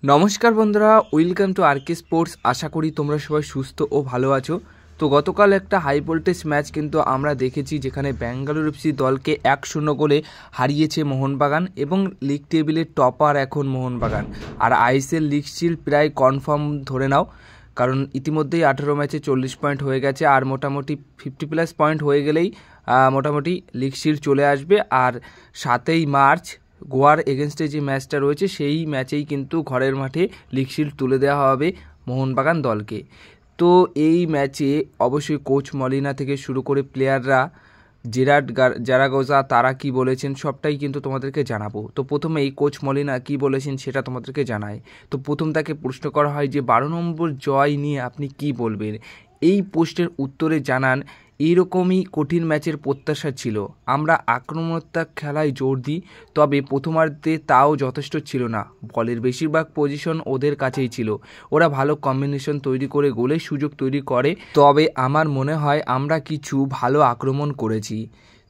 নমস্কার বন্ধুরা, welcome to আরকে sports. আশা করি তোমরা সবাই সুস্থ ও ভালো আছো। তো গতকাল একটা হাই ভোল্টেজ ম্যাচ কিন্তু আমরা দেখেছি, যেখানে ব্যাঙ্গালোর এফসি দলকে 1-0 গোলে হারিয়েছে মোহনবাগান এবং লিগ টেবিলের টপার এখন মোহনবাগান। আর আইএসএল লিগ শিল্ড প্রায় কনফার্ম ধরে নাও, কারণ ইতিমধ্যেই 18 ম্যাচে 40 পয়েন্ট হয়ে গেছে। আর মোটামুটি 50+ পয়েন্ট হয়ে গেলেই মোটামুটি লিগ শিল্ড চলে আসবে। আর 7ই মার্চ গোয়ার এগেনস্টে যে ম্যাচটা রয়েছে, সেই ম্যাচেই কিন্তু ঘরের মাঠে লিগ শিল্ড তুলে দেওয়া হবে মোহনবাগান দলকে। তো এই ম্যাচে অবশ্যই কোচ মলিনা থেকে শুরু করে প্লেয়াররা, জেরার্ড জারাগোজা, তারা কি বলেছেন সবটাই কিন্তু তোমাদেরকে জানাবো। তো প্রথমেই কোচ মলিনা কি বলেছেন সেটা তোমাদেরকে জানাই। তো প্রথম তাকে প্রশ্ন করা হয় যে 12 নম্বর জয় নিয়ে আপনি কি বলবেন। এই পোস্টের উত্তরে জানান, এইরকমই কঠিন ম্যাচের প্রত্যাশা ছিল। আমরা আক্রমণাত্মক খেলায় জোর দিই, তবে প্রথমার্ধে তাও যথেষ্ট ছিল না। বলের বেশিরভাগ পজিশন ওদের কাছেই ছিল। ওরা ভালো কম্বিনেশন তৈরি করে গোলের সুযোগ তৈরি করে, তবে আমার মনে হয় আমরা কিছু ভালো আক্রমণ করেছি।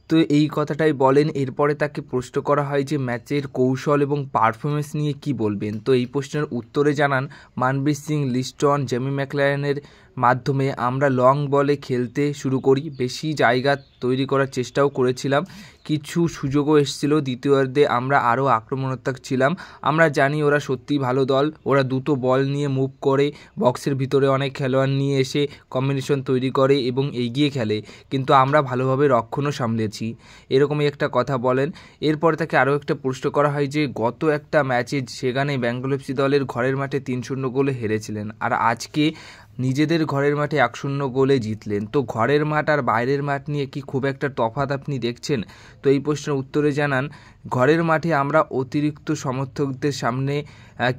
তো এই কথাটাই বলেন। এরপরে তাকে প্রশ্ন করা হয় যে ম্যাচের কৌশল এবং পারফরমেন্স নিয়ে কি বলবেন। তো এই প্রশ্নের উত্তরে জানান, মানবীর সিং, লিস্টন, জেমি ম্যাকলারেনের মাধ্যমে আমরা লং বলে খেলতে শুরু করি। বেশি জায়গা তৈরি করার চেষ্টাও করেছিলাম, কিছু সুযোগও এসেছিল। দ্বিতীয়ার্ধে আমরা আরও আক্রমণাত্মক ছিলাম। আমরা জানি ওরা সত্যিই ভালো দল, ওরা দ্রুত বল নিয়ে মুভ করে, বক্সের ভিতরে অনেক খেলোয়াড় নিয়ে এসে কম্বিনেশন তৈরি করে এবং এগিয়ে খেলে, কিন্তু আমরা ভালোভাবে রক্ষণও সামলেছি। এরকমই একটা কথা বলেন। এরপরে তাকে আরও একটা প্রশ্ন করা হয় যে গত একটা ম্যাচে সেখানে ব্যাঙ্গালোর এফসি দলের ঘরের মাঠে 3-0 গোলে হেরেছিলেন, আর আজকে নিজেদের ঘরের মাঠে 1-0 গোলে জিতলেন। তো ঘরের মাঠ আর বাইরের মাঠ নিয়ে কি খুব একটা তফাৎ আপনি দেখছেন? তো এই প্রশ্নের উত্তরে জানান, ঘরের মাঠে আমরা অতিরিক্ত সমর্থকদের সামনে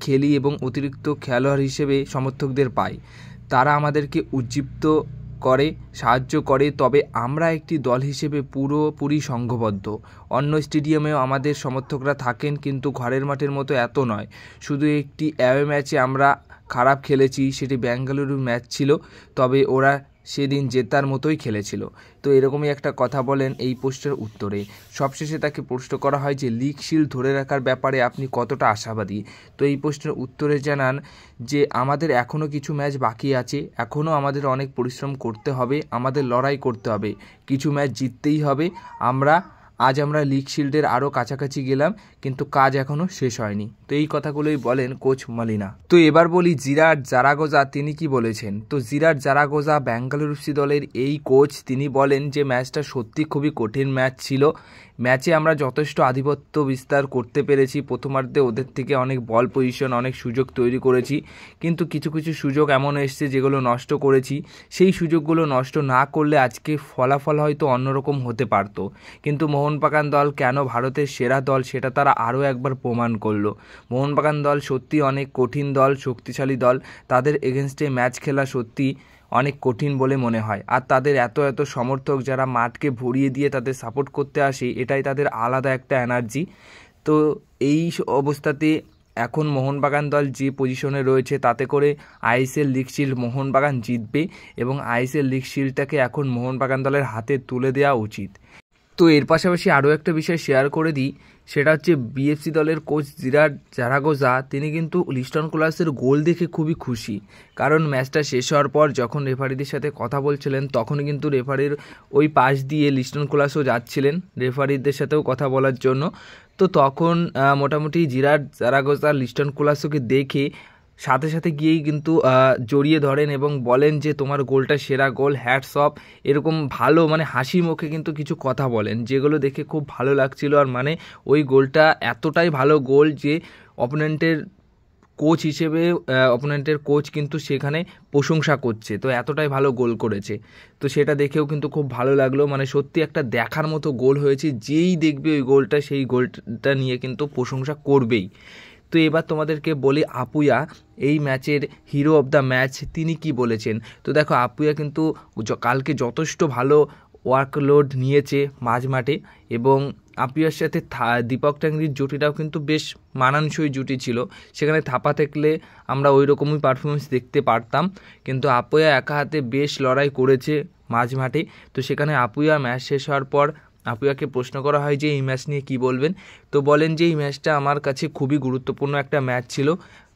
খেলি এবং অতিরিক্ত খেলোয়াড় হিসেবে সমর্থকদের পাই। তারা আমাদেরকে উজ্জীবিত করে, সাহায্য করে, তবে আমরা একটি দল হিসেবে পুরোপুরি সংঘবদ্ধ। অন্য স্টেডিয়ামেও আমাদের সমর্থকরা থাকেন, কিন্তু ঘরের মাঠের মতো এত নয়। শুধু একটি অ্যাওয়ে ম্যাচে আমরা খারাপ খেলেছি, সেটি বেঙ্গালুরুর ম্যাচ ছিল, তবে ওরা সেদিন জেতার মতোই খেলেছিল। তো এরকমই একটা কথা বলেন এই পোস্টের উত্তরে। সবশেষে তাকে প্রশ্ন করা হয় যে লিগ শিল্ড ধরে রাখার ব্যাপারে আপনি কতটা আশাবাদী। তো এই প্রশ্নের উত্তরে জানান যে আমাদের এখনও কিছু ম্যাচ বাকি আছে, এখনও আমাদের অনেক পরিশ্রম করতে হবে, আমাদের লড়াই করতে হবে, কিছু ম্যাচ জিততেই হবে। আজ আমরা লিগ শিল্ডের আরও কাছাকাছি গেলাম, কিন্তু কাজ এখনও শেষ হয়নি। তো এই কথাগুলোই বলেন কোচ মলিনা। তো এবার বলি জিরার্ড জারাগোজা তিনি কি বলেছেন। তো জিরার্ড জারাগোজা ব্যাঙ্গালোর এফসি দলের এই কোচ, তিনি বলেন যে ম্যাচটা সত্যি খুবই কঠিন ম্যাচ ছিল। ম্যাচে আমরা যথেষ্ট আধিপত্য বিস্তার করতে পেরেছি। প্রথমার্ধে ওদের থেকে অনেক বল পজিশন, অনেক সুযোগ তৈরি করেছি, কিন্তু কিছু কিছু সুযোগ এমন এসছে যেগুলো নষ্ট করেছি। সেই সুযোগগুলো নষ্ট না করলে আজকে ফলাফল হয়তো অন্যরকম হতে পারত। কিন্তু মোহনবাগান দল কেন ভারতের সেরা দল সেটা তারা আরও একবার প্রমাণ করলো। মোহনবাগান দল সত্যি অনেক কঠিন দল, শক্তিশালী দল। তাদের এগেনস্টে ম্যাচ খেলা সত্যি অনেক কঠিন বলে মনে হয়। আর তাদের এত এত সমর্থক যারা মাঠকে ভরিয়ে দিয়ে তাদের সাপোর্ট করতে আসে, এটাই তাদের আলাদা একটা এনার্জি। তো এই অবস্থাতে এখন মোহনবাগান দল যে পজিশনে রয়েছে, তাতে করে আইএসএল লিগ শিল্ড মোহনবাগান জিতবে এবং আইএসএল লিগ শিল্ডটাকে এখন মোহনবাগান দলের হাতে তুলে দেওয়া উচিত। তো এর পাশাপাশি আরও একটা বিষয় শেয়ার করে দিই, সেটা হচ্ছে বিএফসি দলের কোচ জিরার্ড জারাগোজা, তিনি কিন্তু লিস্টন কোলাসের গোল দেখে খুবই খুশি। কারণ ম্যাচটা শেষ হওয়ার পর যখন রেফারিদের সাথে কথা বলছিলেন, তখন কিন্তু রেফারির ওই পাশ দিয়ে লিস্টন কোলাসও যাচ্ছিলেন রেফারিদের সাথেও কথা বলার জন্য। তো তখন মোটামুটি জিরার্ড জারাগোজা লিস্টন কোলাসোকে দেখে সাথে সাথে গিয়েই কিন্তু জড়িয়ে ধরেন এবং বলেন যে তোমার গোলটা সেরা গোল, হ্যাটস অফ। এরকম ভালো মানে হাসি মুখে কিন্তু কিছু কথা বলেন, যেগুলো দেখে খুব ভালো লাগছিল। আর মানে ওই গোলটা এতটাই ভালো গোল যে অপোনেন্টের কোচ হিসেবে অপোনেন্টের কোচ কিন্তু সেখানে প্রশংসা করছে। তো এতটাই ভালো গোল করেছে, তো সেটা দেখেও কিন্তু খুব ভালো লাগলো। মানে সত্যি একটা দেখার মতো গোল হয়েছে, যেই দেখবে ওই গোলটা, সেই গোলটা নিয়ে কিন্তু প্রশংসা করবেই। তো এবার তোমাদেরকে বলি আপুয়া, এই ম্যাচের হিরো অফ দ্য ম্যাচ, তিনি কি বলেছেন। তো দেখো, আপুয়া কিন্তু কালকে যথেষ্ট ভালো ওয়ার্কলোড নিয়েছে মাঝ মাঠে, এবং আপুয়ার সাথে দীপক টাংরির জুটিটাও কিন্তু বেশ মানানসই জুটি ছিল। সেখানে থাপা থাকলে আমরা ওই রকমই পারফরমেন্স দেখতে পারতাম, কিন্তু আপুয়া একা হাতে বেশ লড়াই করেছে মাঝ মাঠে। তো সেখানে আপুয়া ম্যাচ শেষ হওয়ার পর আপুয়াকে প্রশ্ন করা হয় যে এই ম্যাচ নিয়ে কী বলবেন, তো বলেন যে এই ম্যাচটা আমার কাছে খুবই গুরুত্বপূর্ণ একটা ম্যাচ ছিল,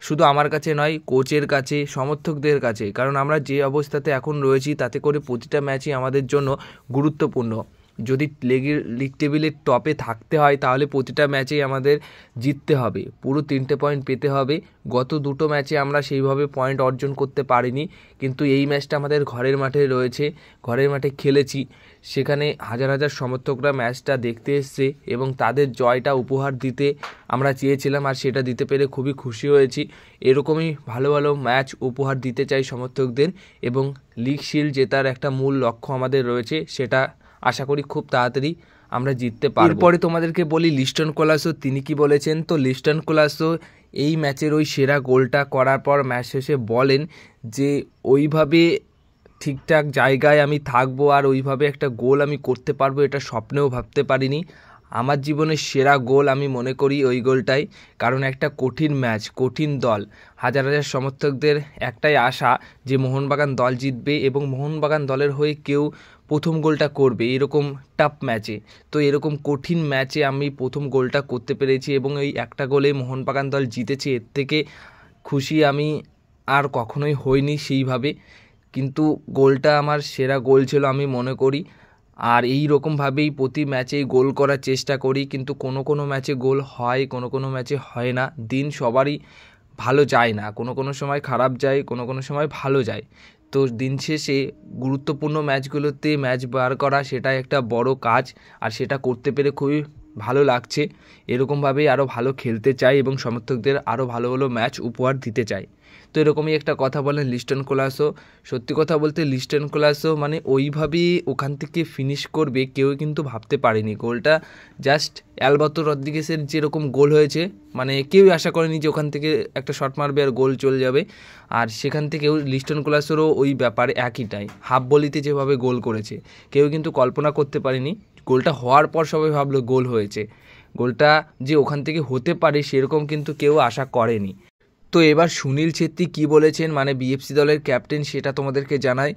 শুধু আমার কাছে নয়, কোচের কাছে, সমর্থকদের কাছে, কারণ আমরা যে অবস্থাতে এখন রয়েছি তাতে করে প্রতিটা ম্যাচই আমাদের জন্য গুরুত্বপূর্ণ। যদি লিগ টেবিলের টপে থাকতে হয় তাহলে প্রতিটা ম্যাচেই আমাদের জিততে হবে, পুরো 3টে পয়েন্ট পেতে হবে। গত দুটো ম্যাচে আমরা সেইভাবে পয়েন্ট অর্জন করতে পারিনি, কিন্তু এই ম্যাচটা আমাদের ঘরের মাঠে রয়েছে, ঘরের মাঠে খেলেছি, সেখানে হাজার হাজার সমর্থকরা ম্যাচটা দেখতে এসছে এবং তাদের জয়টা উপহার দিতে আমরা চেয়েছিলাম, আর সেটা দিতে পেরে খুবই খুশি হয়েছি। এরকমই ভালো ভালো ম্যাচ উপহার দিতে চাই সমর্থকদের, এবং লিগ শিল্ড জেতার একটা মূল লক্ষ্য আমাদের রয়েছে, সেটা আশা করি খুব তাড়াতাড়ি আমরা জিততে পারব। এরপরে তোমাদেরকে বলি লিস্টন কোলাসো তিনি কি বলেছেন। তো লিস্টন কোলাসো এই ম্যাচের ওই সেরা গোলটা করার পর ম্যাচ শেষে বলেন যে ওইভাবে ঠিকঠাক জায়গায় আমি থাকবো আর ওইভাবে একটা গোল আমি করতে পারবো এটা স্বপ্নেও ভাবতে পারিনি। আমার জীবনের সেরা গোল আমি মনে করি ওই গোলটাই, কারণ একটা কঠিন ম্যাচ, কঠিন দল, হাজার হাজার সমর্থকদের একটাই আশা যে মোহনবাগান দল জিতবে এবং মোহনবাগান দলের হয়ে কেউ প্রথম গোলটা করবে এরকম টাফ ম্যাচে। তো এরকম কঠিন ম্যাচে আমি প্রথম গোলটা করতে পেরেছি এবং এই একটা গোলে মোহনবাগান দল জিতেছে, এর থেকে খুশি আমি আর কখনোই হইনি সেইভাবে। কিন্তু গোলটা আমার সেরা গোল ছিল আমি মনে করি, আর এই রকমভাবেই প্রতি ম্যাচেই গোল করার চেষ্টা করি, কিন্তু কোনো কোনো ম্যাচে গোল হয়, কোনো কোনো ম্যাচে হয় না। দিন সবারই ভালো যায় না, কোনো কোনো সময় খারাপ যায়, কোনো কোনো সময় ভালো যায়। তো দিন শেষে গুরুত্বপূর্ণ ম্যাচগুলোতে ম্যাচ বার করা সেটাই একটা বড় কাজ, আর সেটা করতে পেরে খুবই ভালো লাগছে। এরকমভাবেই আরও ভালো খেলতে চাই এবং সমর্থকদের আরও ভালো ভালো ম্যাচ উপহার দিতে চাই। তো এরকমই একটা কথা বলেন লিস্টন কোলাসো। সত্যি কথা বলতে লিস্টন কোলাসো মানে ওইভাবেই ওখান থেকে ফিনিশ করবে কেউ কিন্তু ভাবতে পারেনি। গোলটা জাস্ট অ্যালবার্তো রদ্রিগেসের যেরকম গোল হয়েছে, মানে কেউই আশা করেনি যে ওখান থেকে একটা শট মারবে আর গোল চলে যাবে, আর সেখান থেকেও লিস্টন কোলাসোরও ওই ব্যাপারে একইটাই, হাফ ভলিতে যেভাবে গোল করেছে কেউ কিন্তু কল্পনা করতে পারেনি। গোলটা হওয়ার পর সবাই ভাবলো গোল হয়েছে, গোলটা যে ওখান থেকে হতে পারে সেরকম কিন্তু কেউ আশা করেনি। তো এবার সুনীল ছেত্রী কী বলেছেন, মানে বিএফসি দলের ক্যাপ্টেন, সেটা তোমাদেরকে জানাই।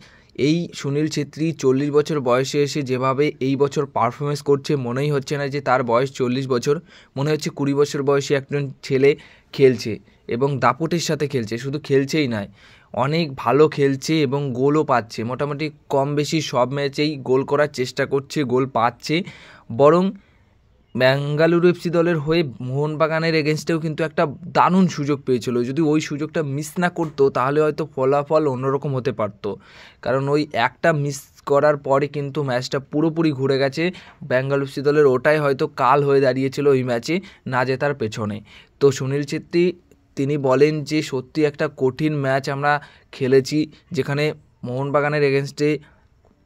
এই সুনীল ছেত্রী 40 বছর বয়সে এসে যেভাবে এই বছর পারফরমেন্স করছে, মনেই হচ্ছে না যে তার বয়স 40 বছর, মনে হচ্ছে 20 বছর বয়সী একজন ছেলে খেলছে এবং দাপটের সাথে খেলছে, শুধু খেলছেই নয়, অনেক ভালো খেলছে এবং গোলও পাচ্ছে। মোটামুটি কম বেশি সব ম্যাচেই গোল করার চেষ্টা করছে, গোল পাচ্ছে। বরং বেঙ্গালুরু এফসি দলের হয়ে মোহনবাগানের এগেনস্টেও কিন্তু একটা দারুণ সুযোগ পেয়েছিল, যদি ওই সুযোগটা মিস না করতো তাহলে হয়তো ফলাফল অন্যরকম হতে পারতো, কারণ ওই একটা মিস করার পরে কিন্তু ম্যাচটা পুরোপুরি ঘুরে গেছে। বেঙ্গালুরু এফসি দলের ওটাই হয়তো কাল হয়ে দাঁড়িয়েছিল ওই ম্যাচে না জেতার পেছনে। তো সুনীল ছেত্রী তিনি বলেন যে সত্যি একটা কঠিন ম্যাচ আমরা খেলেছি, যেখানে মোহনবাগানের এগেনস্টে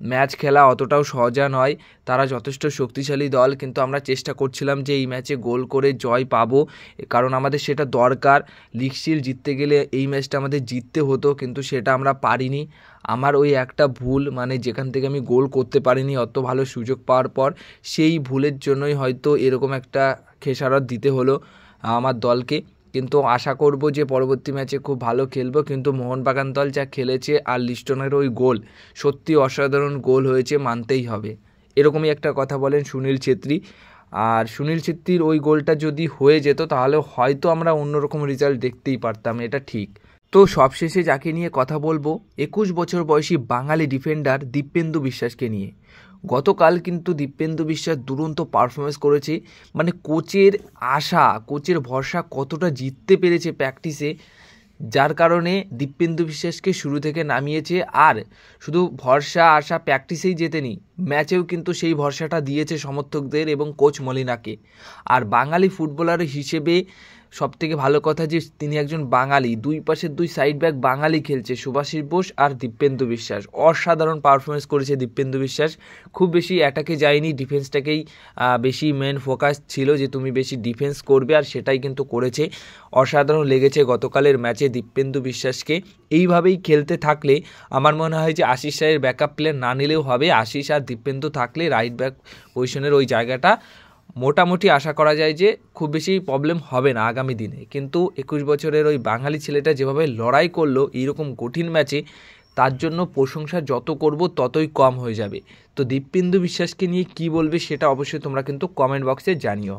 ম্যাচ খেলা অতটাও সহজা নয়, তারা যথেষ্ট শক্তিশালী দল, কিন্তু আমরা চেষ্টা করছিলাম যে এই ম্যাচে গোল করে জয় পাবো, কারণ আমাদের সেটা দরকার। লিগ শিল্ড জিততে গেলে এই ম্যাচটা আমাদের জিততে হতো, কিন্তু সেটা আমরা পারিনি। আমার ওই একটা ভুল, মানে যেখান থেকে আমি গোল করতে পারিনি অত ভালো সুযোগ পাওয়ার পর, সেই ভুলের জন্যই হয়তো এরকম একটা খেসারত দিতে হলো আমার দলকে। কিন্তু আশা করব যে পরবর্তী ম্যাচে খুব ভালো খেলবো। কিন্তু মোহনবাগান দল যা খেলেছে আর লিস্টনের ওই গোল, সত্যি অসাধারণ গোল হয়েছে, মানতেই হবে। এরকমই একটা কথা বলেন সুনীল ছেত্রী। আর সুনীল ছেত্রীর ওই গোলটা যদি হয়ে যেত তাহলে হয়তো আমরা অন্যরকম রেজাল্ট দেখতেই পারতাম, এটা ঠিক। তো সবশেষে যাকে নিয়ে কথা বলবো, 21 বছর বয়সী বাঙালি ডিফেন্ডার দীপেন্দু বিশ্বাসকে নিয়ে। গতকাল কিন্তু দীপেন্দু বিশ্বাস দুরন্ত পারফরমেন্স করেছে, মানে কোচের আশা, কোচের ভরসা কতটা জিততে পেরেছে প্র্যাকটিসে, যার কারণে দীপেন্দু বিশ্বাসকে শুরু থেকে নামিয়েছে। আর শুধু ভরসা আশা প্র্যাকটিসেই জেতেনি, ম্যাচেও কিন্তু সেই ভরসাটা দিয়েছে সমর্থকদের এবং কোচ মলিনাকে। আর বাঙালি ফুটবলার হিসেবে সবথেকে ভালো কথা যে তিনি একজন বাঙালি, দুই পাশের দুই সাইড ব্যাক বাঙালি খেলছে, সুভাষিস বোস আর দীপেন্দু বিশ্বাস। অসাধারণ পারফরমেন্স করেছে দীপেন্দু বিশ্বাস, খুব বেশি অ্যাটাকে যায়নি, ডিফেন্সটাকেই বেশি মেন ফোকাস ছিল যে তুমি বেশি ডিফেন্স করবে, আর সেটাই কিন্তু করেছে। অসাধারণ লেগেছে গতকালের ম্যাচে দীপেন্দু বিশ্বাসকে। এইভাবেই খেলতে থাকলে আমার মনে হয় যে আশিস রায়ের ব্যাকআপ প্লেয়ার না নিলেও হবে, আশিস আর দীপেন্দু থাকলে রাইট ব্যাক পজিশনের ওই জায়গাটা মোটামুটি আশা করা যায় যে খুব বেশি প্রবলেম হবে না আগামী দিনে। কিন্তু 21 বছরের ওই বাঙালি ছেলেটা যেভাবে লড়াই করলো এইরকম কঠিন ম্যাচে, তার জন্য প্রশংসা যত করব ততই কম হয়ে যাবে। তো দীপেন্দু বিশ্বাসকে নিয়ে কি বলবে সেটা অবশ্যই তোমরা কিন্তু কমেন্ট বক্সে জানিও।